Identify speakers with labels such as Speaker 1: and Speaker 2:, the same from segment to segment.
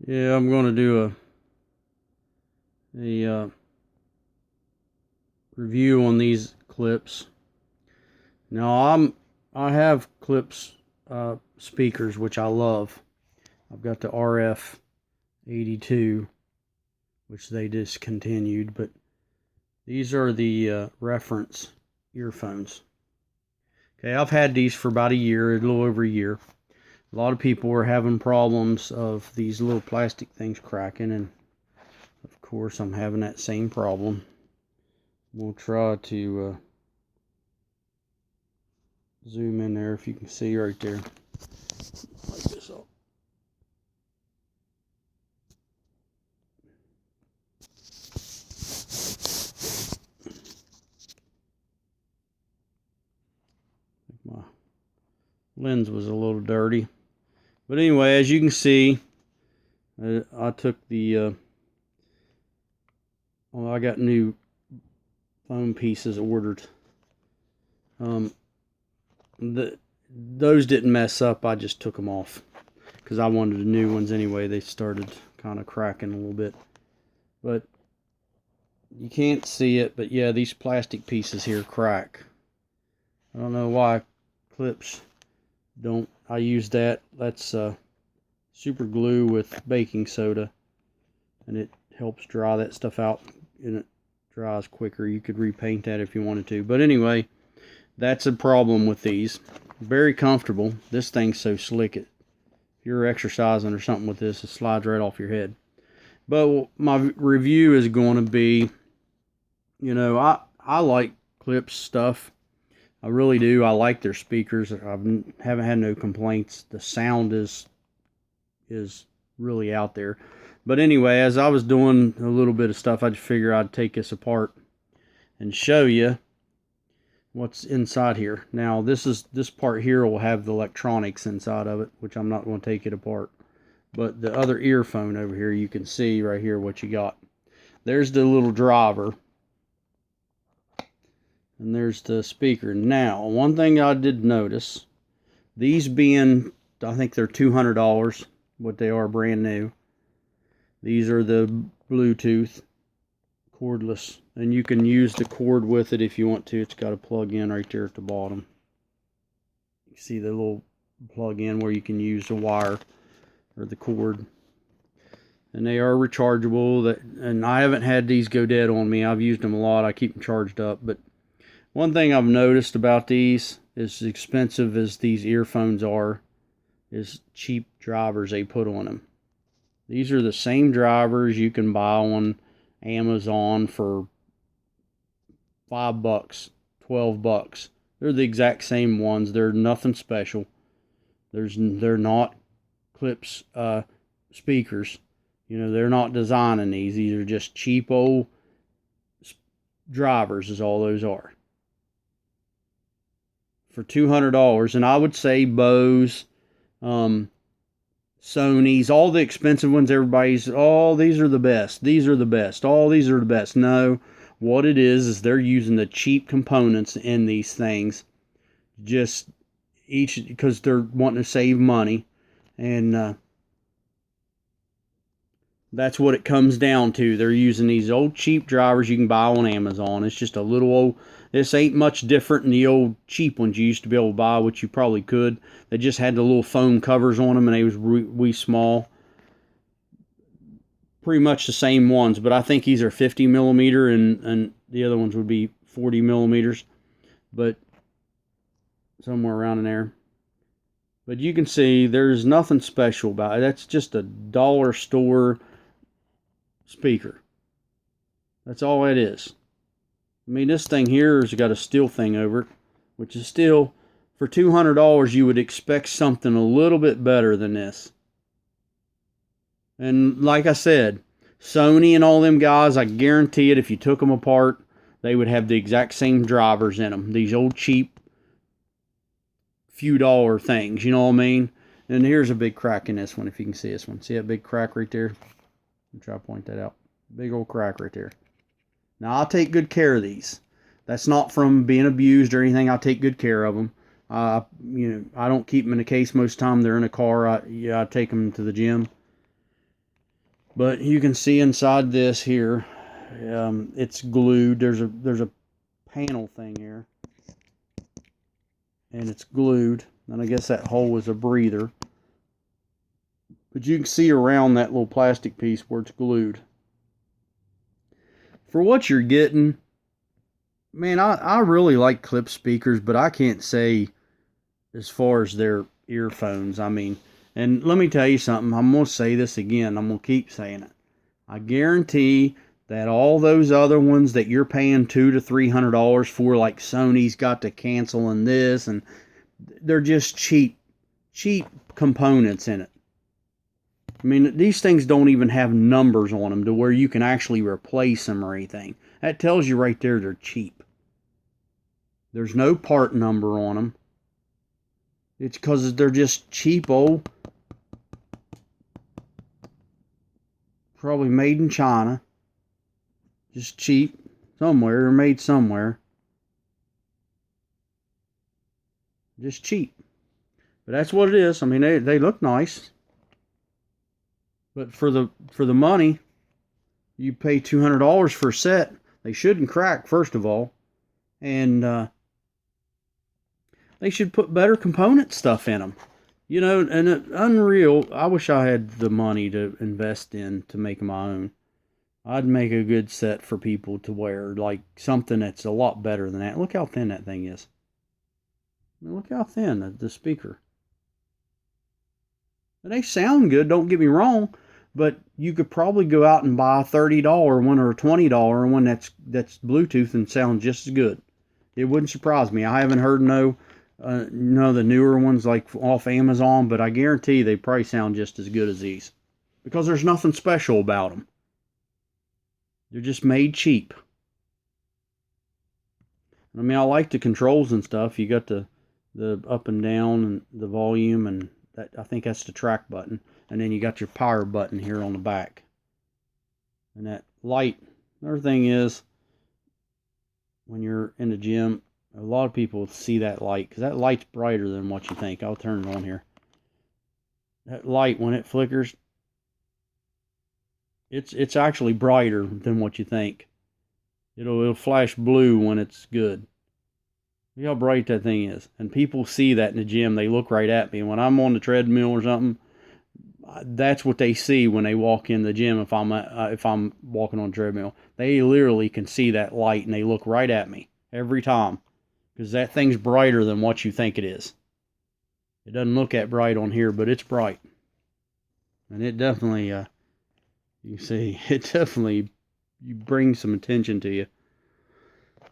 Speaker 1: Yeah, I'm going to do a review on these clips. Now I have klipsch speakers, which I love. I've got the RF82, which they discontinued, but these are the reference earphones. Okay, I've had these for about a year, a little over a year. A lot of people were having problems of these little plastic things cracking, and of course I'm having that same problem. We'll try to zoom in there if you can see right there. Like this up. My lens was a little dirty. But anyway, as you can see, I took the, well, I got new foam pieces ordered. Those didn't mess up. I just took them off because I wanted the new ones anyway. They started kind of cracking a little bit, but you can't see it. But yeah, these plastic pieces here crack. I don't know why klipsch don't. I use that. That's super glue with baking soda, and it helps dry that stuff out, and it dries quicker. You could repaint that if you wanted to, but anyway, that's a problem with these. Very comfortable. This thing's so slick, if you're exercising or something with this, it slides right off your head. But my review is going to be, you know, I like klipsch stuff. I really do. I like their speakers. I haven't had no complaints. The sound is really out there. But anyway, as I was doing a little bit of stuff, I just figured I'd take this apart and show you what's inside here. Now, this part here will have the electronics inside of it, which I'm not going to take it apart. But the other earphone over here, you can see right here what you got. There's the little driver. And there's the speaker. Now, one thing I did notice, these being, I think they're $200, what they are brand new. These are the Bluetooth cordless, and you can use the cord with it if you want to. It's got a plug in right there at the bottom. You see the little plug in where you can use the wire or the cord. And they are rechargeable. And I haven't had these go dead on me. I've used them a lot. I keep them charged up. But one thing I've noticed about these, as expensive as these earphones are, is cheap drivers they put on them. These are the same drivers you can buy on Amazon for $5, $12. They're the exact same ones. They're nothing special. They're not klipsch speakers. You know, they're not designing these. These are just cheap old drivers is all those are. For $200, and I would say Bose, Sony's, all the expensive ones, everybody's, oh, these are the best. These are the best. All these are the best. No, what it is they're using the cheap components in these things, just each because they're wanting to save money, and that's what it comes down to. They're using these old cheap drivers you can buy on Amazon. It's just a little old. This ain't much different than the old cheap ones you used to be able to buy, which you probably could. They just had the little foam covers on them, and they was wee small. Pretty much the same ones, but I think these are 50 millimeter, and the other ones would be 40 millimeters, but somewhere around in there. But you can see there's nothing special about it. That's just a dollar store speaker. That's all it is. I mean, this thing here has got a steel thing over it, which is still, for $200, you would expect something a little bit better than this. And like I said, Sony and all them guys, I guarantee it, if you took them apart, they would have the exact same drivers in them. These old cheap, few dollar things, you know what I mean? And here's a big crack in this one, if you can see this one. See that big crack right there? I'll try to point that out. Big old crack right there. Now, I'll take good care of these. That's not from being abused or anything. I'll take good care of them. I don't keep them in a case most of the time. They're in a car. I take them to the gym. But you can see inside this here, it's glued. There's a panel thing here, and it's glued. And I guess that hole is a breather. But you can see around that little plastic piece where it's glued. For what you're getting, man, I really like klipsch speakers, but I can't say as far as their earphones. I mean, and let me tell you something. I'm going to say this again. I'm going to keep saying it. I guarantee that all those other ones that you're paying $200 to $300 for, like Sony's got to cancel and this, and they're just cheap components in it. I mean, these things don't even have numbers on them to where you can actually replace them or anything. That tells you right there they're cheap. There's no part number on them. It's because they're just cheap old, probably made in China. Just cheap somewhere, or made somewhere. Just cheap. But that's what it is. I mean, they look nice. But for the money, you pay $200 for a set. They shouldn't crack, first of all. And they should put better component stuff in them. You know, and Unreal, I wish I had the money to invest in to make my own. I'd make a good set for people to wear, like something that's a lot better than that. Look how thin that thing is. I mean, look how thin the speaker. And they sound good, don't get me wrong, but you could probably go out and buy a $30 one or a $20 one that's Bluetooth and sound just as good. It wouldn't surprise me. I haven't heard no the newer ones like off Amazon, but I guarantee they probably sound just as good as these because there's nothing special about them. They're just made cheap. I mean, I like the controls and stuff. You got the up and down and the volume, and that, I think that's the track button. And then you got your power button here on the back. And that light. Another thing is, when you're in the gym, a lot of people see that light because that light's brighter than what you think. I'll turn it on here. That light, when it flickers, it's actually brighter than what you think. It'll flash blue when it's good. Look how bright that thing is. And people see that in the gym. They look right at me. When I'm on the treadmill or something, that's what they see when they walk in the gym. If I'm walking on a treadmill, they literally can see that light and they look right at me every time. Because that thing's brighter than what you think it is. It doesn't look that bright on here, but it's bright. And it definitely, you see, it definitely brings some attention to you.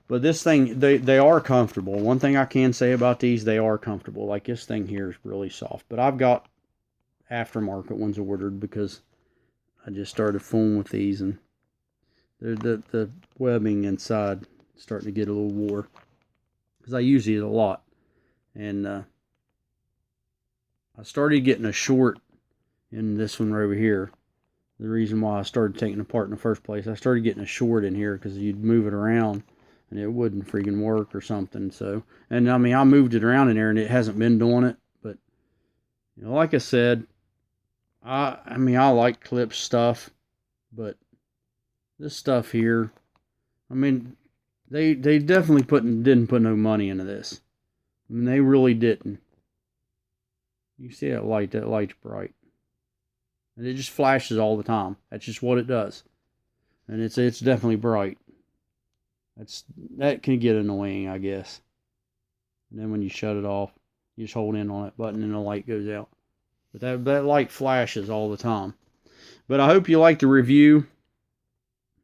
Speaker 1: But this thing, they are comfortable. One thing I can say about these, they are comfortable. Like this thing here is really soft. But I've got aftermarket ones ordered because I just started fooling with these. And the webbing inside is starting to get a little wore. Because I use these a lot. And I started getting a short in this one right over here. The reason why I started taking it apart in the first place, I started getting a short in here because you'd move it around and it wouldn't freaking work or something. So, and I mean, I moved it around in there and it hasn't been doing it. But, you know, like I said, I mean, I like klipsch stuff, but this stuff here, I mean, they definitely didn't put no money into this. I mean, they really didn't. You see that light? That light's bright. And it just flashes all the time. That's just what it does. And it's definitely bright. That can get annoying, I guess. And then when you shut it off, you just hold in on that button and the light goes out. But that light flashes all the time. But I hope you like the review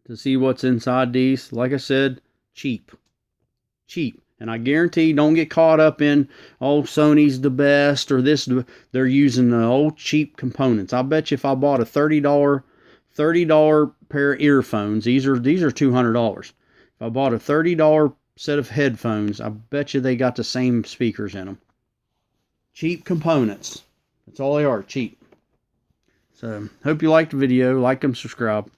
Speaker 1: to see what's inside these. Like I said, cheap. Cheap. And I guarantee, don't get caught up in, oh, Sony's the best, or this. They're using the old cheap components. I bet you if I bought a $30 pair of earphones, these are $200. If I bought a $30 set of headphones, I bet you they got the same speakers in them. Cheap components. That's all they are, cheap. So, hope you liked the video. Like them, subscribe.